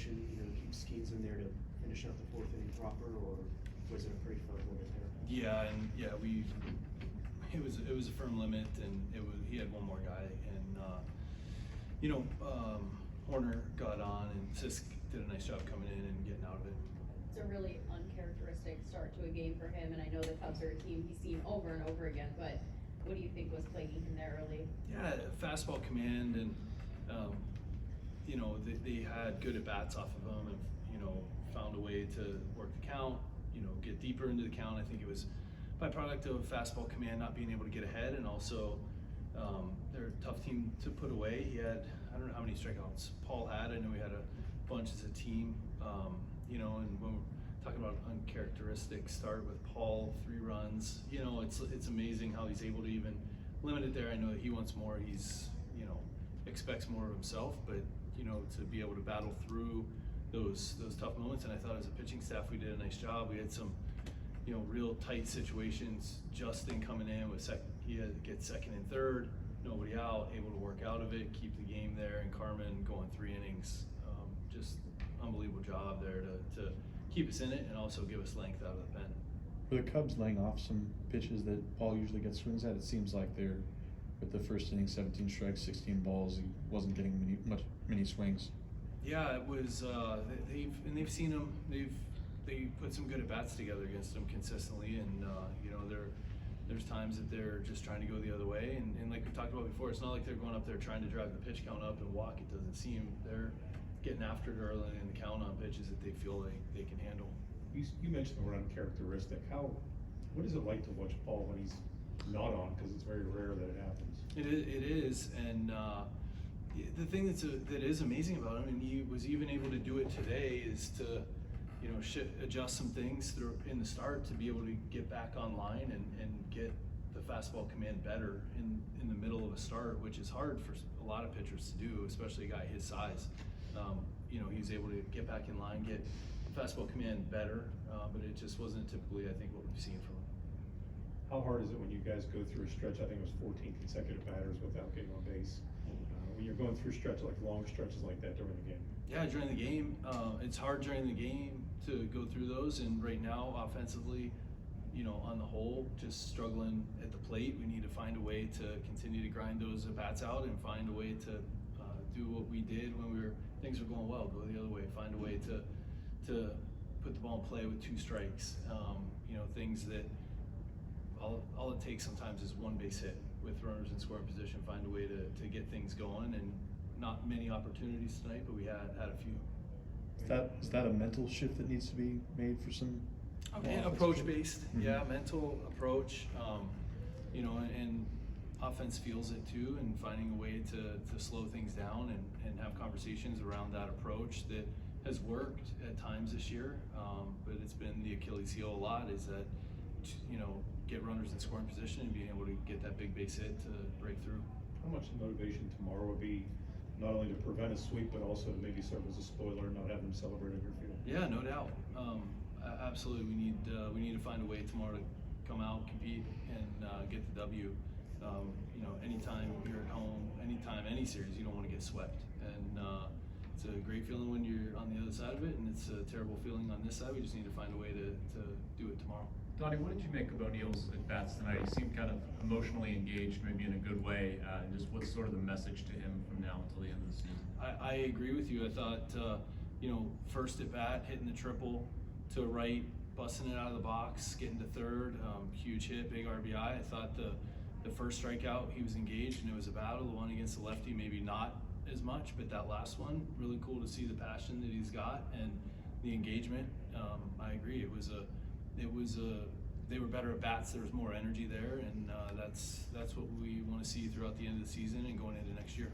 motivation, keep Skenes in there to finish out the fourth inning proper, or was it a pretty firm limit there? Yeah, it was a firm limit, and he had one more guy, and Horner got on, and Sisk did a nice job coming in and getting out of it. It's a really uncharacteristic start to a game for him, and I know the Cubs are a team he's seen over and over again, but what do you think was plaguing him there early? Yeah, fastball command, and they had good at bats off of him, and found a way to work the count, get deeper into the count. I think it was byproduct of fastball command not being able to get ahead, and also they're a tough team to put away. He had, I don't know how many strikeouts Paul had. I know we had a bunch as a team, and when we're talking about uncharacteristic start with Paul, 3 runs, it's amazing how he's able to even limit it there. I know that he wants more. He's, expects more of himself, but, to be able to battle through those tough moments. And I thought as a pitching staff, we did a nice job. We had some, real tight situations. Justin coming in with he had to get second and third, nobody out, able to work out of it, keep the game there, and Carmen going 3 innings. Just unbelievable job there to keep us in it and also give us length out of the pen. Were the Cubs laying off some pitches that Paul usually gets swings at? It seems like they're, with the first inning, 17 strikes, 16 balls, he wasn't getting many swings. Yeah, it was. They've seen him. They put some good at bats together against him consistently, and there's times that they're just trying to go the other way, and like we talked about before, it's not like they're going up there trying to drive the pitch count up and walk. It doesn't seem they're getting after it early in the count on pitches that they feel they can handle. You mentioned the word uncharacteristic. What is it like to watch Paul when he's not on? Because it's very rare that it happens. It is, and the thing that is amazing about him, and he was even able to do it today, is to adjust some things in the start to be able to get back online and get the fastball command better in the middle of a start, which is hard for a lot of pitchers to do, especially a guy his size. He's able to get back in line, get fastball command better, but it just wasn't typically, I think, what we've seen from him. How hard is it when you guys go through a stretch? I think it was 14 consecutive batters without getting on base. When you're going through long stretches like that during the game. Yeah, during the game, it's hard during the game to go through those. And right now, offensively, on the whole, just struggling at the plate. We need to find a way to continue to grind those at-bats out and find a way to do what we did when things were going well. Go the other way. Find a way to put the ball in play with 2 strikes. Things that all it takes sometimes is 1 base hit with runners in scoring position. Find a way to get things going, and not many opportunities tonight, but we had a few. Is that a mental shift that needs to be made for some? Approach based, Mm-hmm. Yeah, mental approach. And offense feels it too, and finding a way to slow things down and have conversations around that approach that has worked at times this year. But it's been the Achilles heel a lot, is that get runners in scoring position and being able to get that big base hit to break through. How much motivation tomorrow would be not only to prevent a sweep, but also to maybe serve as a spoiler and not have them celebrate in your field? Yeah, no doubt. Absolutely, we need to find a way tomorrow to come out, compete, and get the W. Anytime you're at home, anytime, any series, you don't want to get swept. And it's a great feeling when you're on the other side of it, and it's a terrible feeling on this side. We just need to find a way to do it tomorrow. Donnie, what did you make of O'Neill's at-bats tonight? He seemed kind of emotionally engaged, maybe in a good way. And just what's sort of the message to him from now until the end of the season? I agree with you. I thought, first at bat, hitting the triple to right, busting it out of the box, getting to third, huge hit, big RBI. I thought the first strikeout, he was engaged, and it was a battle. The one against the lefty, maybe not as much, but that last one, really cool to see the passion that he's got and the engagement. I agree. They were better at bats. There was more energy there, and that's what we want to see throughout the end of the season and going into next year.